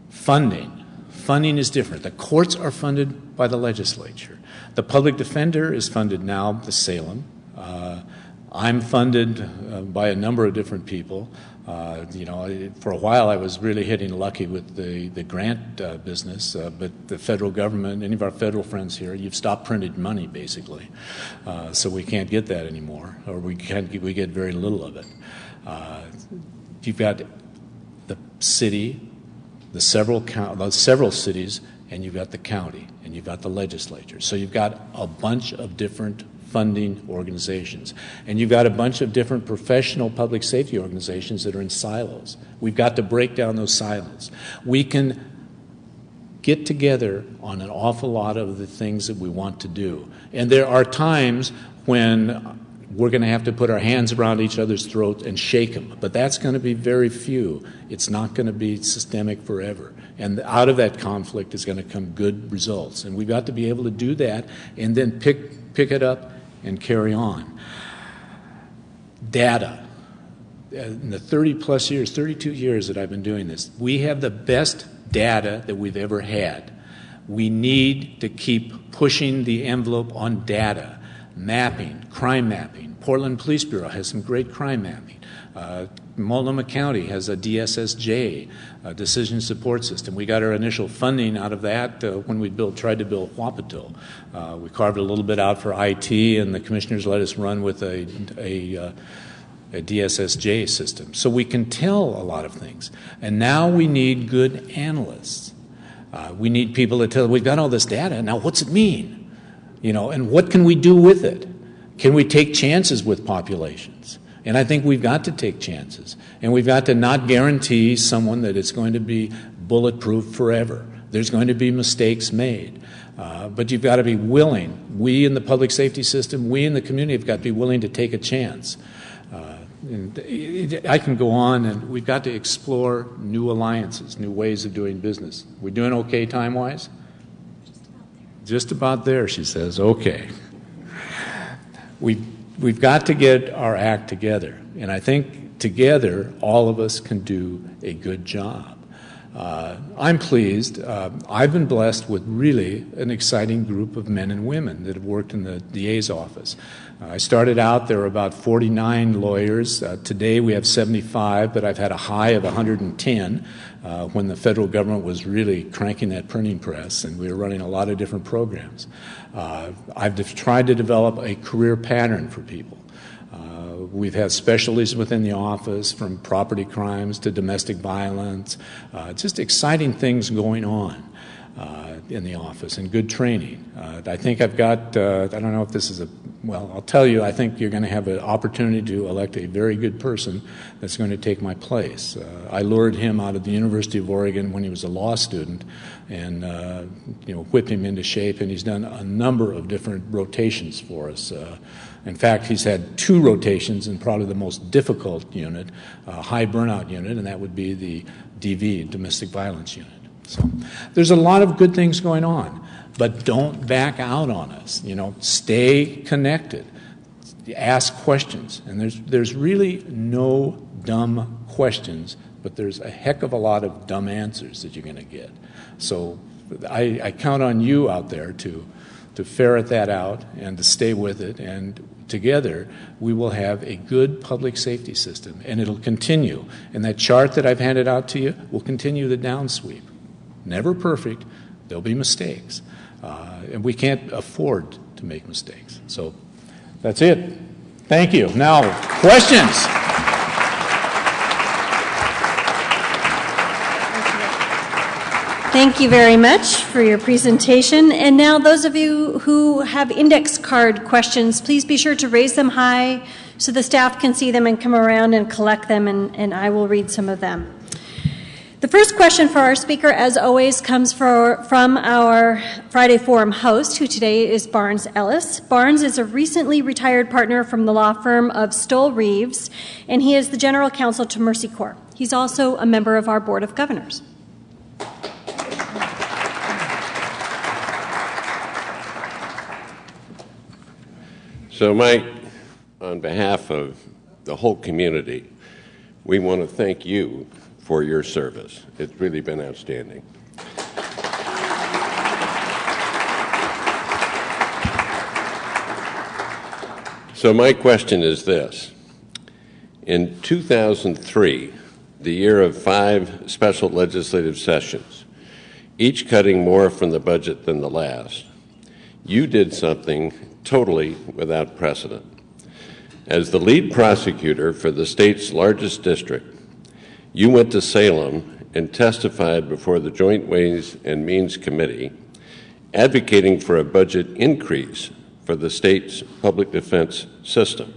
Funding is different. The courts are funded by the legislature. The public defender is funded now, the Salem. I'm funded by a number of different people. For a while I was really hitting lucky with the grant business, but the federal government, any of our federal friends here, you've stopped printing money basically, so we can't get that anymore, or we get very little of it. You've got the city, the several cities, and you've got the county, and you've got the legislature. So you've got a bunch of different funding organizations. And you've got a bunch of different professional public safety organizations that are in silos. We've got to break down those silos. We can get together on an awful lot of the things that we want to do. And there are times when we're going to have to put our hands around each other's throats and shake them. But that's going to be very few. It's not going to be systemic forever. And out of that conflict is going to come good results. And we've got to be able to do that and then pick it up and carry on. Data. In the 30-plus years, 32 years that I've been doing this, we have the best data that we've ever had. We need to keep pushing the envelope on data. Mapping, crime mapping. Portland Police Bureau has some great crime mapping. Multnomah County has a DSSJ, a decision support system. We got our initial funding out of that when we tried to build Wapato. We carved a little bit out for IT, and the commissioners let us run with a DSSJ system. So we can tell a lot of things. And now we need good analysts. We need people that tell, we've got all this data, now what's it mean? And what can we do with it? Can we take chances with populations? And I think we've got to take chances. And we've got to not guarantee someone that it's going to be bulletproof forever. There's going to be mistakes made. But you've got to be willing. We in the public safety system, we in the community have got to be willing to take a chance. I can go on, and we've got to explore new alliances, new ways of doing business. We're doing okay time-wise? Just about there, she says. Okay. We've got to get our act together, and I think together all of us can do a good job. I'm pleased. I've been blessed with really an exciting group of men and women that have worked in the DA's office. I started out, there were about 49 lawyers. Today we have 75, but I've had a high of 110 when the federal government was really cranking that printing press, and we were running a lot of different programs. I've tried to develop a career pattern for people. We've had specialties within the office, from property crimes to domestic violence, just exciting things going on in the office, and good training. I think I've got, I don't know if this is well, I'll tell you, I think you're going to have an opportunity to elect a very good person that's going to take my place. I lured him out of the University of Oregon when he was a law student and whipped him into shape, and he's done a number of different rotations for us. In fact, he's had 2 rotations in probably the most difficult unit, high burnout unit, and that would be the DV, domestic violence unit. So there's a lot of good things going on, but don't back out on us. Stay connected, ask questions, and there's really no dumb questions, but there's a heck of a lot of dumb answers that you're going to get. So I count on you out there to ferret that out and to stay with it, and together we will have a good public safety system, and it'll continue. And that chart that I've handed out to you will continue the downsweep. Never perfect. There'll be mistakes. And we can't afford to make mistakes. So that's it. Thank you. Now, questions? Thank you very much for your presentation. And now those of you who have index card questions, please be sure to raise them high so the staff can see them and come around and collect them, and I will read some of them. The first question for our speaker, as always, comes from our Friday Forum host, who today is Barnes Ellis. Barnes is a recently retired partner from the law firm of Stoll Reeves, and he is the general counsel to Mercy Corps. He's also a member of our Board of Governors. So, Mike, on behalf of the whole community, we want to thank you for your service. It's really been outstanding. So my question is this. In 2003, the year of 5 special legislative sessions, each cutting more from the budget than the last, you did something totally without precedent. As the lead prosecutor for the state's largest district, you went to Salem and testified before the Joint Ways and Means Committee, advocating for a budget increase for the state's public defense system.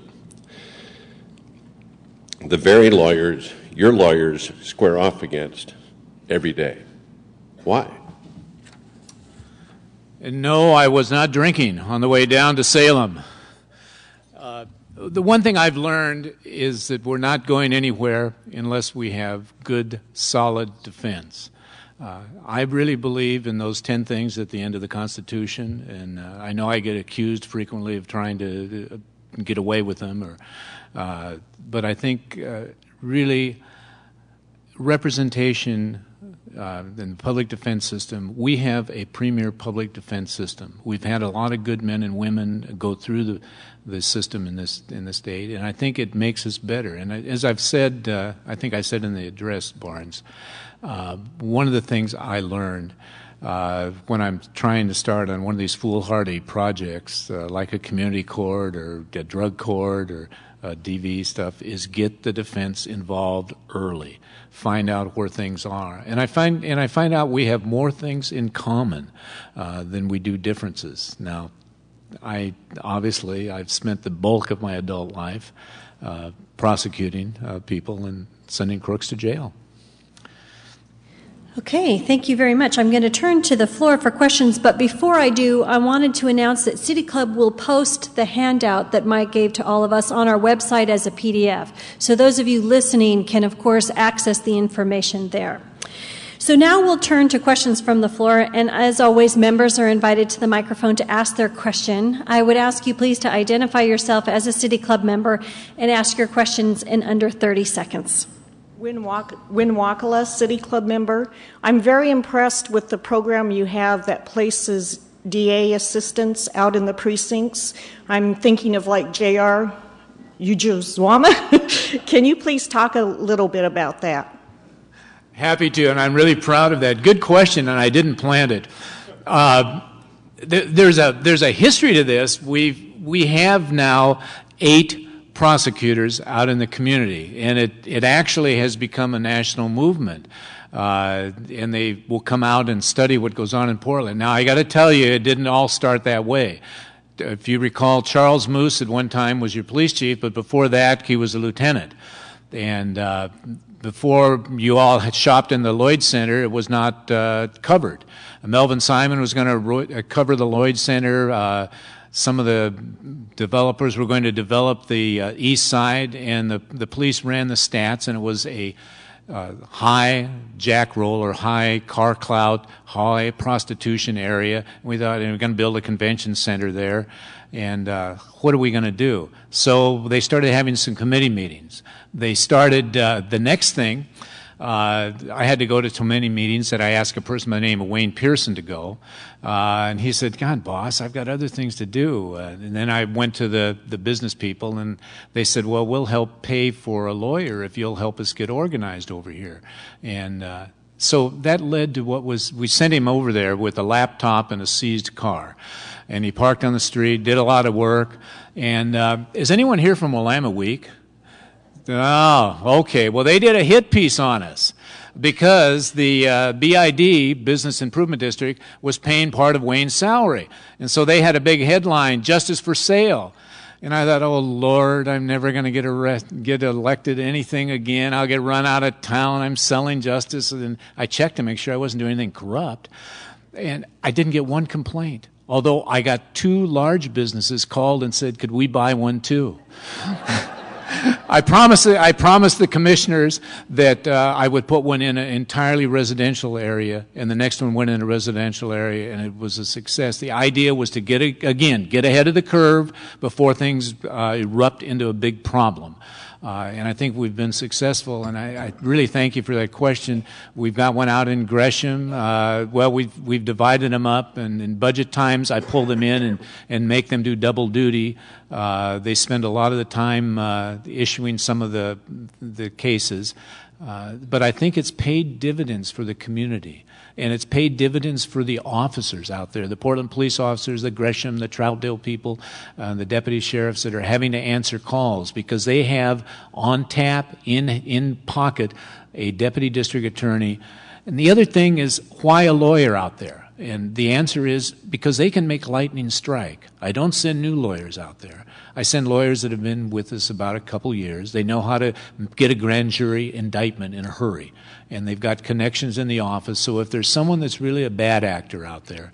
The very lawyers your lawyers square off against every day. Why? No, I was not drinking on the way down to Salem. The one thing I've learned is that we're not going anywhere unless we have good, solid defense. I really believe in those 10 things at the end of the Constitution, and I know I get accused frequently of trying to get away with them, but I think really representation in the public defense system, we have a premier public defense system. We've had a lot of good men and women go through the system in the state, and I think it makes us better. And as I've said, I think I said in the address, Barnes, one of the things I learned when I'm trying to start on one of these foolhardy projects, like a community court or a drug court or DV stuff, is get the defense involved early. Find out where things are, and I find out we have more things in common than we do differences. Now, I've spent the bulk of my adult life prosecuting people and sending crooks to jail. Okay, thank you very much. I'm going to turn to the floor for questions, but before I do, I wanted to announce that City Club will post the handout that Mike gave to all of us on our website as a PDF. So those of you listening can, of course, access the information there. So now we'll turn to questions from the floor, and as always, members are invited to the microphone to ask their question. I would ask you please to identify yourself as a City Club member and ask your questions in under 30 seconds. Win Wakala, City Club member. I'm very impressed with the program you have that places DA assistants out in the precincts. I'm thinking of like J.R. Ujuzwama. Can you please talk a little bit about that? Happy to, and I'm really proud of that. Good question, and I didn't plan it. There's a history to this. We have now 8 prosecutors out in the community, and it actually has become a national movement. And they will come out and study what goes on in Portland. Now, I got to tell you, it didn't all start that way. If you recall, Charles Moose at one time was your police chief, but before that, he was a lieutenant. And before you all had shopped in the Lloyd Center, it was not covered. Melvin Simon was going to cover the Lloyd Center. Some of the developers were going to develop the east side, and the police ran the stats, and it was a high jack roller, high car clout, high prostitution area. We thought we were going to build a convention center there, and what are we going to do? So they started having some committee meetings. They started the next thing. I had to go to so many meetings that I asked a person by the name of Wayne Pearson to go. And he said, God, boss, I've got other things to do. And then I went to the business people, and they said, well, we'll help pay for a lawyer if you'll help us get organized over here. And so that led to we sent him over there with a laptop and a seized car. And he parked on the street, did a lot of work. And is anyone here from Willamette Week? Oh, okay. Well, they did a hit piece on us because the BID, Business Improvement District, was paying part of Wayne's salary. And so they had a big headline, Justice for Sale. And I thought, oh, Lord, I'm never going to get elected anything again. I'll get run out of town. I'm selling justice. And I checked to make sure I wasn't doing anything corrupt. And I didn't get one complaint, although I got 2 large businesses called and said, could we buy one too? I promised the commissioners that I would put one in an entirely residential area, and the next one went in a residential area, and it was a success. The idea was to get ahead of the curve before things erupt into a big problem. And I think we've been successful, and I really thank you for that question. We've got one out in Gresham. Well, we've divided them up, and in budget times I pull them in and make them do double duty. They spend a lot of the time issuing some of the cases. But I think it's paid dividends for the community. And it's paid dividends for the officers out there, the Portland police officers, the Gresham, the Troutdale people, the deputy sheriffs that are having to answer calls because they have on tap, in pocket, a deputy district attorney. And the other thing is, why a lawyer out there? And the answer is because they can make lightning strike. I don't send new lawyers out there. I send lawyers that have been with us about a couple years. They know how to get a grand jury indictment in a hurry. And they've got connections in the office. So if there's someone that's really a bad actor out there,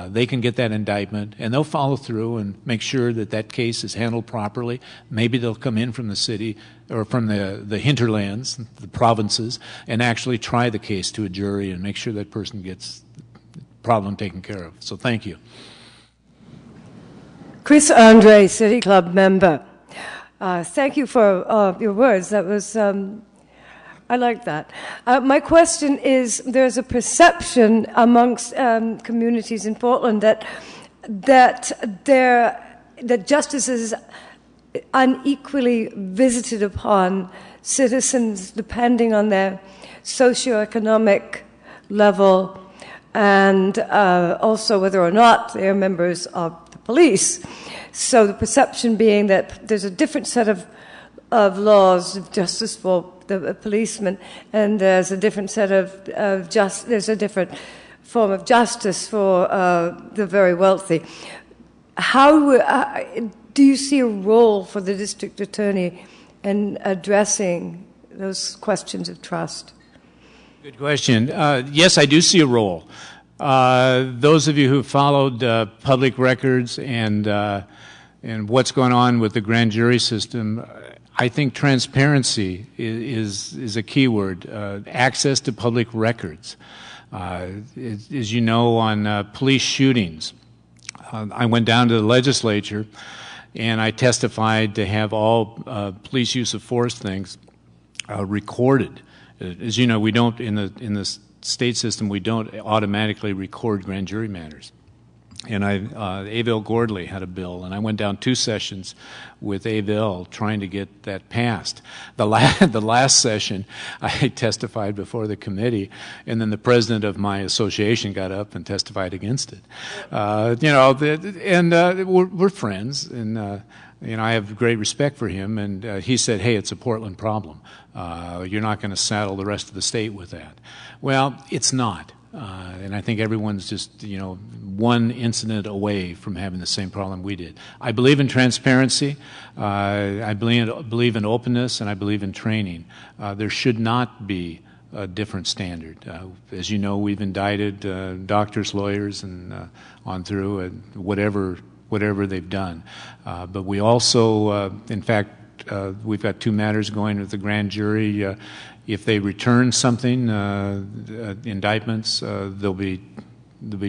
they can get that indictment, and they'll follow through and make sure that that case is handled properly. Maybe they'll come in from the city or from the hinterlands, the provinces, and actually try the case to a jury and make sure that person gets the problem taken care of. So thank you. Chris Andre, City Club member. Thank you for your words. That was, I like that. My question is, there's a perception amongst communities in Portland that justice is unequally visited upon citizens depending on their socioeconomic level and also whether or not they're members of the police. So the perception being that there's a different set of laws of justice for the policeman, and there's a different set of there's a different form of justice for the very wealthy. How do you see a role for the district attorney in addressing those questions of trust? Good question. Yes, I do see a role. Those of you who followed public records and what's going on with the grand jury system, I think transparency is a key word. Access to public records. As you know, on police shootings, I went down to the legislature and I testified to have all police use of force things recorded. As you know, we don't in the state system, we don't automatically record grand jury matters. And Avil Gordley had a bill, and I went down 2 sessions with Avil trying to get that passed. The last session, I testified before the committee, and then the president of my association got up and testified against it. We're friends, and I have great respect for him. And he said, "Hey, it's a Portland problem. You're not going to saddle the rest of the state with that." Well, it's not. And I think everyone's just, one incident away from having the same problem we did. I believe in transparency. I believe in openness, and I believe in training. There should not be a different standard. As you know, we've indicted doctors, lawyers, and on through whatever they've done. But we also, in fact, we've got 2 matters going with the grand jury. If they return something, indictments, there'll be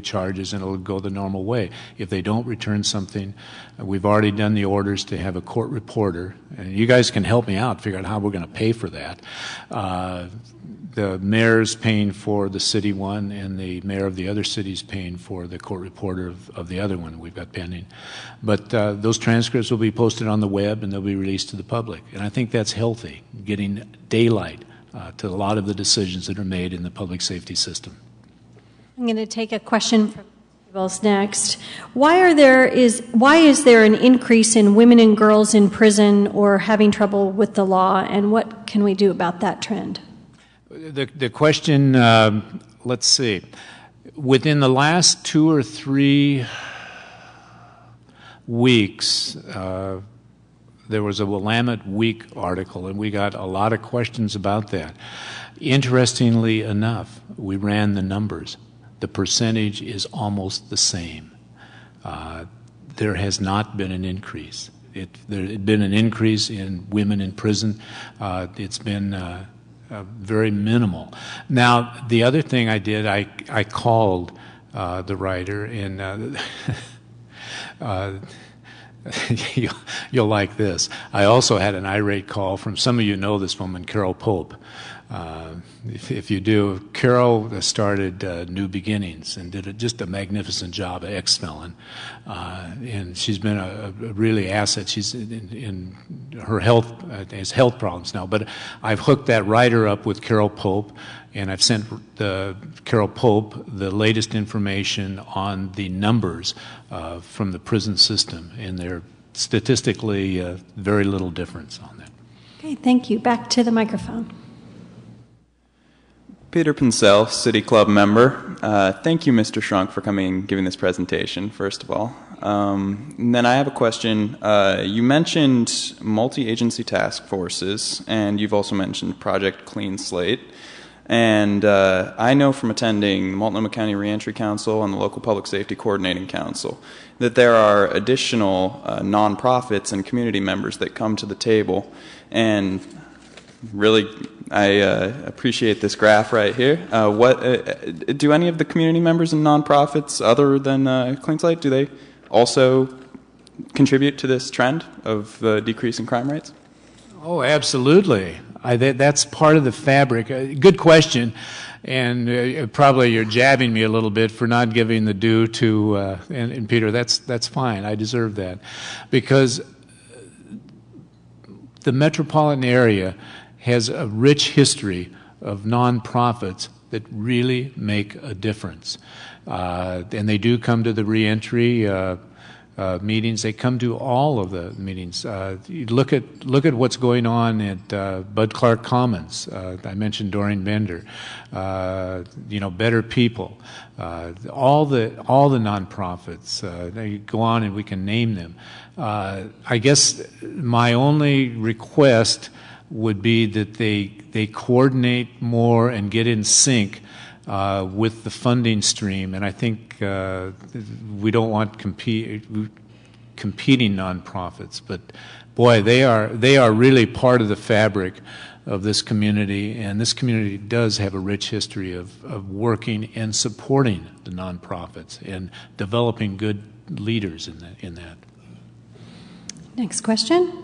charges, and it'll go the normal way. If they don't return something, we've already done the orders to have a court reporter, and you guys can help me out, figure out how we're going to pay for that. The mayor's paying for the city one, and the mayor of the other city's paying for the court reporter of the other one we've got pending. But those transcripts will be posted on the web, and they'll be released to the public. And I think that's healthy, getting daylight to a lot of the decisions that are made in the public safety system. I'm going to take a question from Bell's next. Why is there an increase in women and girls in prison or having trouble with the law, and what can we do about that trend? The question, let's see. Within the last 2 or 3 weeks, there was a Willamette Week article, and we got a lot of questions about that. Interestingly enough, we ran the numbers. The percentage is almost the same. There has not been an increase. There had been an increase in women in prison. It's been very minimal. Now, the other thing I did, I called the writer, and you'll like this. I also had an irate call from, some of you know this woman, Carol Pope. If you do, Carol started New Beginnings and did just a magnificent job, ex-felon. And she's been a really asset. She's in her health, has health problems now. But I've hooked that writer up with Carol Pope, and I've sent Carol Pope the latest information on the numbers from the prison system, and they're statistically very little difference on that. Okay, thank you. Back to the microphone. Peter Pincel, City Club member. Thank you, Mr. Schrunk, for coming and giving this presentation, first of all. And then I have a question. You mentioned multi-agency task forces, and you've also mentioned Project Clean Slate. And I know from attending the Multnomah County Reentry Council and the Local Public Safety Coordinating Council that there are additional nonprofits and community members that come to the table. And really, I appreciate this graph right here. Do any of the community members and nonprofits, other than Clean Slate, do they also contribute to this trend of decrease in crime rates? Oh, absolutely. That's part of the fabric. Good question, and probably you're jabbing me a little bit for not giving the due to, and Peter, that's fine. I deserve that, because the metropolitan area has a rich history of nonprofits that really make a difference, and they do come to the reentry meetings. They come to all of the meetings. You look at what's going on at Bud Clark Commons. I mentioned Doreen Bender. Better People. All the nonprofits. They go on, and we can name them. I guess my only request would be that they coordinate more and get in sync with the funding stream, and I think we don't want competing nonprofits, but boy, they are really part of the fabric of this community, and this community does have a rich history of working and supporting the nonprofits and developing good leaders in that. Next question.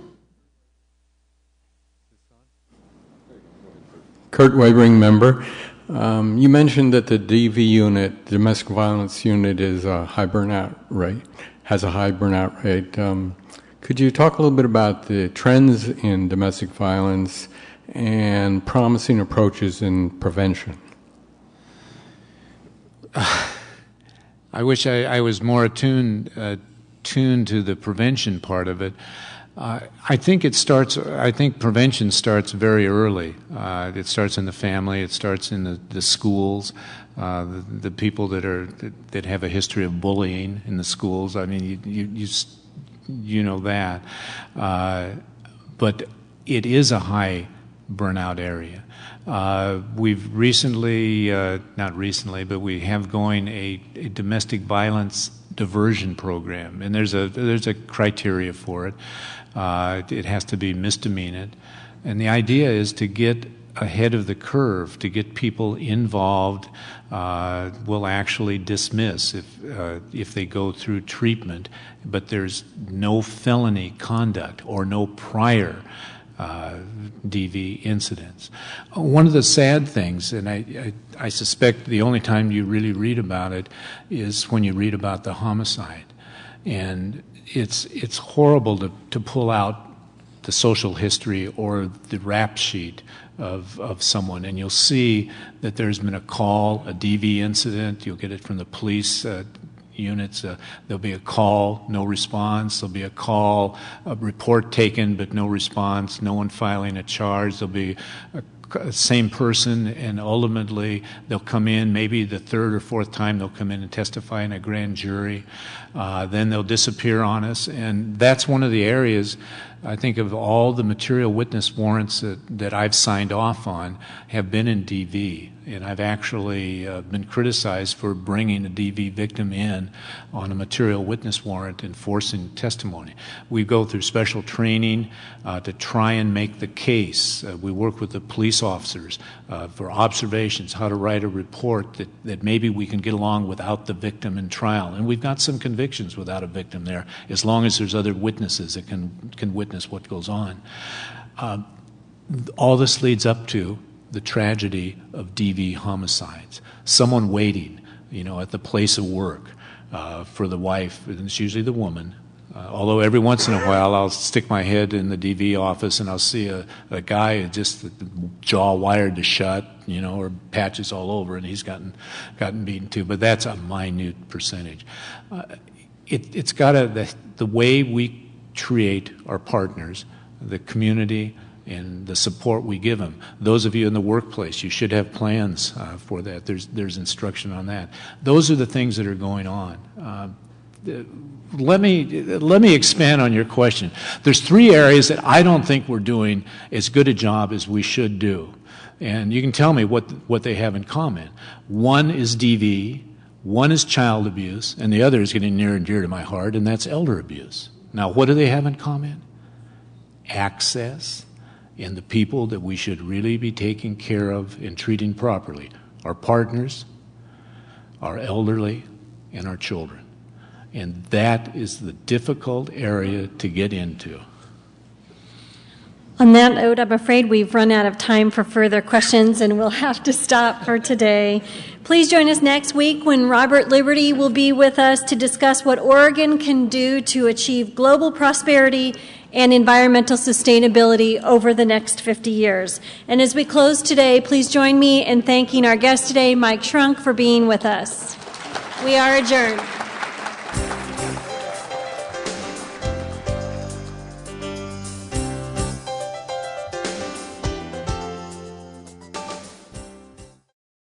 Kurt Webering, member. You mentioned that the DV unit, domestic violence unit, is a high burnout rate, has a high burnout rate. Could you talk a little bit about the trends in domestic violence and promising approaches in prevention? I wish I was more attuned to the prevention part of it. I think prevention starts very early. It starts in the family. It starts in the schools. The people that have a history of bullying in the schools. I mean, you know that. But it is a high burnout area. We've recently, not recently, but we have going a domestic violence diversion program, and there's a criteria for it. It has to be misdemeanant, and the idea is to get ahead of the curve, to get people involved. Will actually dismiss if they go through treatment, but there's no felony conduct or no prior DV incidents. One of the sad things, and I suspect the only time you really read about it is when you read about the homicide, and it's horrible to pull out the social history or the rap sheet of someone, and you'll see that there's been a call, a DV incident. You'll get it from the police units. There'll be a call, no response. There'll be a call, a report taken, but no response, no one filing a charge. There'll be a same person, and ultimately they'll come in, maybe the third or fourth time they'll come in and testify in a grand jury. Then they'll disappear on us, and that's one of the areas, I think, of all the material witness warrants that I've signed off on have been in DV. And I've actually been criticized for bringing a DV victim in on a material witness warrant and forcing testimony. We go through special training to try and make the case. We work with the police officers for observations, how to write a report that maybe we can get along without the victim in trial. And we've got some convictions without a victim there, as long as there's other witnesses that can witness what goes on. All this leads up to the tragedy of DV homicides. Someone waiting, at the place of work for the wife, and it's usually the woman. Although every once in a while I'll stick my head in the DV office and I'll see a guy just the jaw wired to shut, or patches all over, and he's gotten beaten too. But that's a minute percentage. It's got the way we treat our partners, the community, and the support we give them. Those of you in the workplace, you should have plans for that. There's instruction on that. Those are the things that are going on. Let me expand on your question. There's 3 areas that I don't think we're doing as good a job as we should do. And you can tell me what they have in common. One is DV, one is child abuse, and the other is getting near and dear to my heart, and that's elder abuse. Now, what do they have in common? Access, and the people that we should really be taking care of and treating properly. Our partners, our elderly, and our children. And that is the difficult area to get into. On that note, I'm afraid we've run out of time for further questions, and we'll have to stop for today. Please join us next week when Robert Liberty will be with us to discuss what Oregon can do to achieve global prosperity and environmental sustainability over the next 50 years. And as we close today, please join me in thanking our guest today, Mike Schrunk, for being with us. We are adjourned.